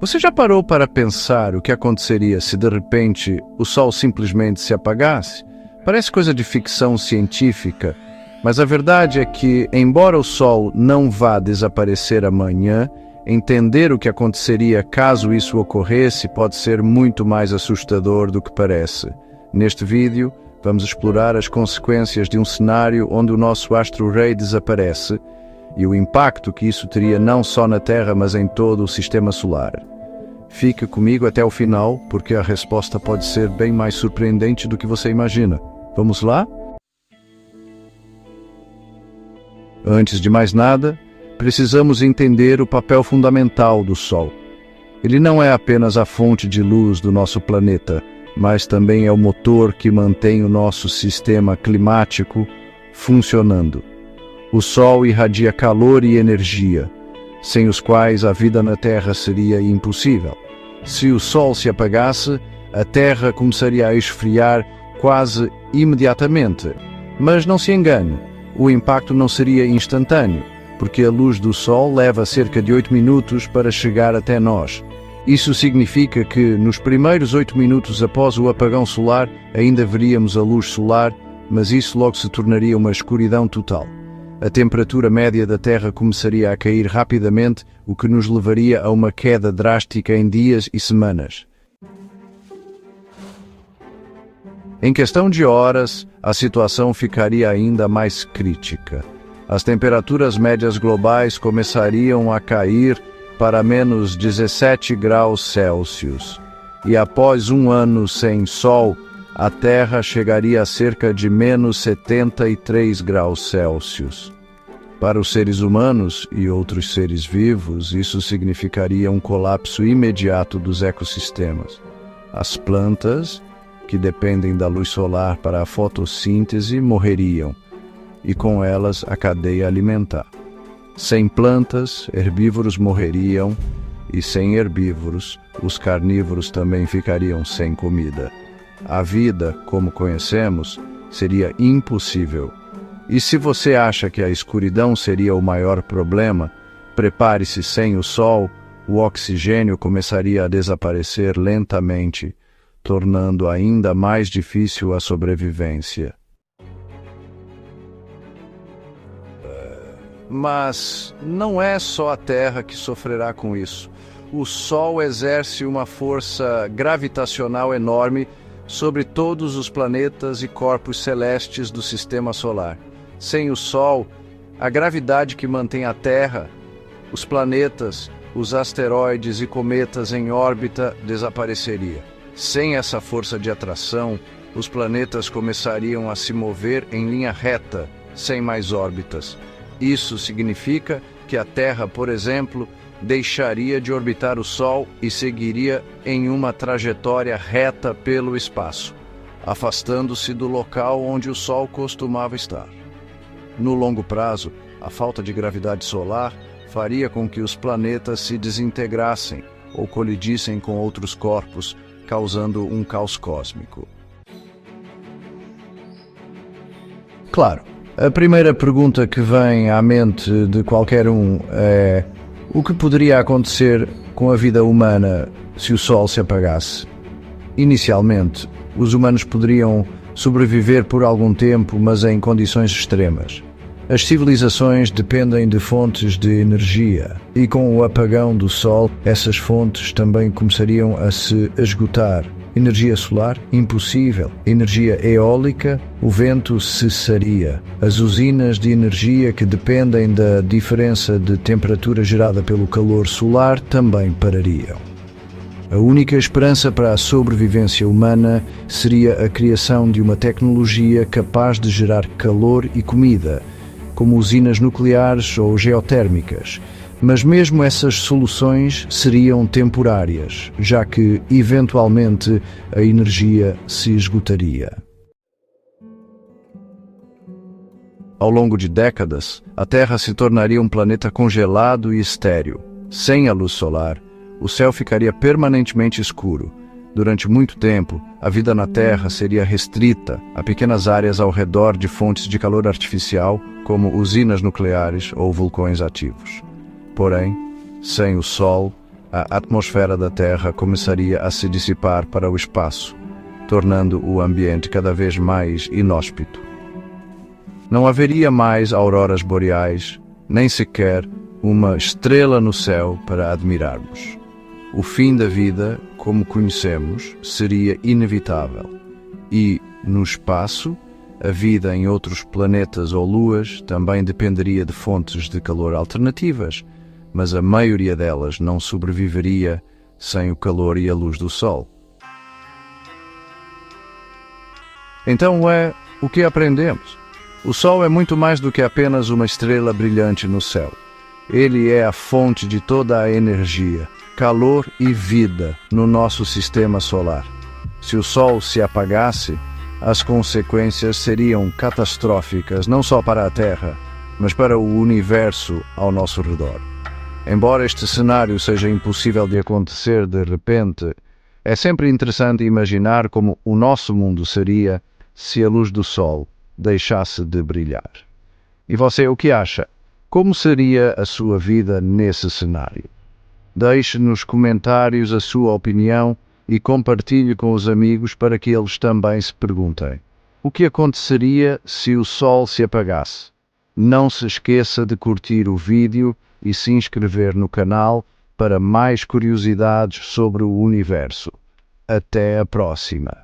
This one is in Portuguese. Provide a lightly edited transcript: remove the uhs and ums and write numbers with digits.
Você já parou para pensar o que aconteceria se de repente o Sol simplesmente se apagasse? Parece coisa de ficção científica, mas a verdade é que, embora o Sol não vá desaparecer amanhã, entender o que aconteceria caso isso ocorresse pode ser muito mais assustador do que parece. Neste vídeo, vamos explorar as consequências de um cenário onde o nosso astro-rei desaparece e o impacto que isso teria não só na Terra, mas em todo o Sistema Solar. Fique comigo até o final, porque a resposta pode ser bem mais surpreendente do que você imagina. Vamos lá? Antes de mais nada, precisamos entender o papel fundamental do Sol. Ele não é apenas a fonte de luz do nosso planeta, mas também é o motor que mantém o nosso sistema climático funcionando. O Sol irradia calor e energia, sem os quais a vida na Terra seria impossível. Se o Sol se apagasse, a Terra começaria a esfriar quase imediatamente. Mas não se engane, o impacto não seria instantâneo, porque a luz do Sol leva cerca de 8 minutos para chegar até nós. Isso significa que, nos primeiros 8 minutos após o apagão solar, ainda veríamos a luz solar, mas isso logo se tornaria uma escuridão total. A temperatura média da Terra começaria a cair rapidamente, o que nos levaria a uma queda drástica em dias e semanas. Em questão de horas, a situação ficaria ainda mais crítica. As temperaturas médias globais começariam a cair para menos 17 graus Celsius. E após um ano sem sol, a Terra chegaria a cerca de menos 73 graus Celsius. Para os seres humanos e outros seres vivos, isso significaria um colapso imediato dos ecossistemas. As plantas, que dependem da luz solar para a fotossíntese, morreriam, e com elas a cadeia alimentar. Sem plantas, herbívoros morreriam, e sem herbívoros, os carnívoros também ficariam sem comida. A vida, como conhecemos, seria impossível. E se você acha que a escuridão seria o maior problema, prepare-se. Sem o Sol, o oxigênio começaria a desaparecer lentamente, tornando ainda mais difícil a sobrevivência. Mas não é só a Terra que sofrerá com isso. O Sol exerce uma força gravitacional enorme sobre todos os planetas e corpos celestes do Sistema Solar. Sem o Sol, a gravidade que mantém a Terra, os planetas, os asteroides e cometas em órbita desapareceria. Sem essa força de atração, os planetas começariam a se mover em linha reta, sem mais órbitas. Isso significa que a Terra, por exemplo, deixaria de orbitar o Sol e seguiria em uma trajetória reta pelo espaço, afastando-se do local onde o Sol costumava estar. No longo prazo, a falta de gravidade solar faria com que os planetas se desintegrassem ou colidissem com outros corpos, causando um caos cósmico. Claro, a primeira pergunta que vem à mente de qualquer um é: o que poderia acontecer com a vida humana se o Sol se apagasse? Inicialmente, os humanos poderiam sobreviver por algum tempo, mas em condições extremas. As civilizações dependem de fontes de energia, e com o apagão do Sol, essas fontes também começariam a se esgotar. Energia solar? Impossível. Energia eólica? O vento cessaria. As usinas de energia que dependem da diferença de temperatura gerada pelo calor solar também parariam. A única esperança para a sobrevivência humana seria a criação de uma tecnologia capaz de gerar calor e comida, como usinas nucleares ou geotérmicas. Mas mesmo essas soluções seriam temporárias, já que, eventualmente, a energia se esgotaria. Ao longo de décadas, a Terra se tornaria um planeta congelado e estéril. Sem a luz solar, o céu ficaria permanentemente escuro. Durante muito tempo, a vida na Terra seria restrita a pequenas áreas ao redor de fontes de calor artificial, como usinas nucleares ou vulcões ativos. Porém, sem o Sol, a atmosfera da Terra começaria a se dissipar para o espaço, tornando o ambiente cada vez mais inóspito. Não haveria mais auroras boreais, nem sequer uma estrela no céu para admirarmos. O fim da vida, como conhecemos, seria inevitável. E, no espaço, a vida em outros planetas ou luas também dependeria de fontes de calor alternativas, mas a maioria delas não sobreviveria sem o calor e a luz do Sol. Então o que aprendemos? O Sol é muito mais do que apenas uma estrela brilhante no céu. Ele é a fonte de toda a energia, calor e vida no nosso sistema solar. Se o Sol se apagasse, as consequências seriam catastróficas não só para a Terra, mas para o universo ao nosso redor. Embora este cenário seja impossível de acontecer de repente, é sempre interessante imaginar como o nosso mundo seria se a luz do Sol deixasse de brilhar. E você, o que acha? Como seria a sua vida nesse cenário? Deixe nos comentários a sua opinião e compartilhe com os amigos para que eles também se perguntem: o que aconteceria se o Sol se apagasse? Não se esqueça de curtir o vídeo e se inscrever no canal para mais curiosidades sobre o universo. Até a próxima!